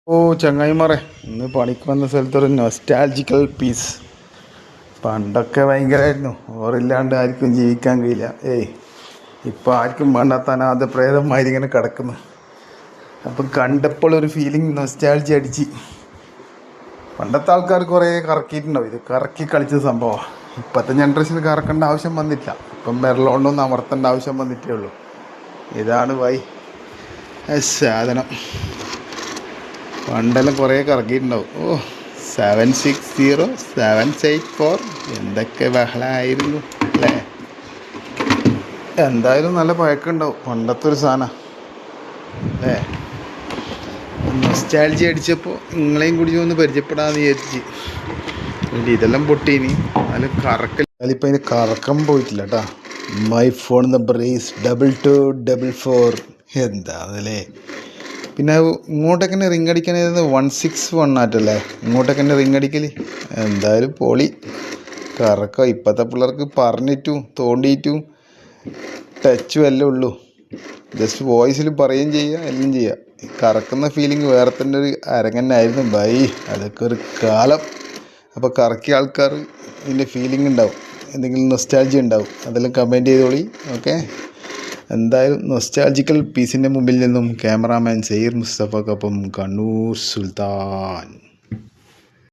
ഓ ചങ്ങായിമാരെ, ഇന്ന് പണിക്ക് വന്ന സ്ഥലത്തൊരു നൊസ്റ്റാൾജിക്കൽ പീസ്. പണ്ടൊക്കെ ഭയങ്കരമായിരുന്നു, ഓറില്ലാണ്ട് ആർക്കും ജീവിക്കാൻ കഴിയില്ല. ഇപ്പം ആർക്കും വേണ്ടാത്ത അനാഥ പ്രേതമാതിരി ഇങ്ങനെ കിടക്കുന്നു. അപ്പം കണ്ടപ്പോൾ ഒരു ഫീലിംഗ് നൊസ്റ്റാൾജി അടിച്ച്. പണ്ടത്തെ ആൾക്കാർ കുറേ കറക്കിയിട്ടുണ്ടാവും, ഇത് കറക്കി കളിച്ച സംഭവമാണ്. ഇപ്പോഴത്തെ ജനറേഷന് കറക്കേണ്ട ആവശ്യം വന്നിട്ടില്ല, ഇപ്പം വിരലുകൊണ്ടൊന്നും അമർത്തേണ്ട ആവശ്യം വന്നിട്ടേ ഉള്ളൂ. ഇതാണ് സാധനം. പണ്ടെല്ലാം കുറേ കറക്കിയിട്ടുണ്ടാവും. 760 784 എന്തൊക്കെ ബഹളമായിരുന്നു അല്ലേ. എന്തായാലും നല്ല പഴക്കമുണ്ടാവും, പണ്ടത്തെ ഒരു സാധനം അല്ലേ. നൊസ്റ്റാൾജി അടിച്ചപ്പോൾ നിങ്ങളെയും കൂടി ഒന്ന് പരിചയപ്പെടാമെന്ന് വിചാരിച്ച്. ഇതെല്ലാം പൊട്ടീനി അതിൽ അതിലിപ്പോൾ അതിന് കറക്കം പോയിട്ടില്ല കേട്ടോ. My phone number is 2244. എന്താ അതല്ലേ. പിന്നെ ഇങ്ങോട്ടൊക്കെ തന്നെ റിങ് അടിക്കണത് 161 ആറ്റല്ലേ, ഇങ്ങോട്ടൊക്കെ തന്നെ റിങ് അടിക്കൽ. എന്തായാലും പൊളി കറക്കം. ഇപ്പോഴത്തെ പിള്ളേർക്ക് പറഞ്ഞിട്ടും തോണ്ടിയിട്ടും ടച്ചും എല്ലാം ഉള്ളൂ. ജസ്റ്റ് വോയിസിൽ പറയുകയും ചെയ്യുക, എല്ലാം ചെയ്യുക. കറക്കുന്ന ഫീലിംഗ് വേറെ തന്നെ ഒരു അരങ്ങന്നായിരുന്നു ബൈ. അതൊക്കെ ഒരു കാലം. അപ്പോൾ കറക്കിയ ആൾക്കാർ ഇതിൻ്റെ ഫീലിംഗ് ഉണ്ടാവും, എന്തെങ്കിലും നൊസ്റ്റാൾജി ഉണ്ടാവും, അതെല്ലാം കമൻറ്റ് ചെയ്തോളി. ഓക്കെ. എന്തായാലും നൊസ്റ്റാൾജിക്കൽ പീസിൻ്റെ മുമ്പിൽ നിന്നും ക്യാമറാമാൻ സയ്യിർ മുസ്തഫക്കൊപ്പം കണ്ണൂർ സുൽത്താൻ.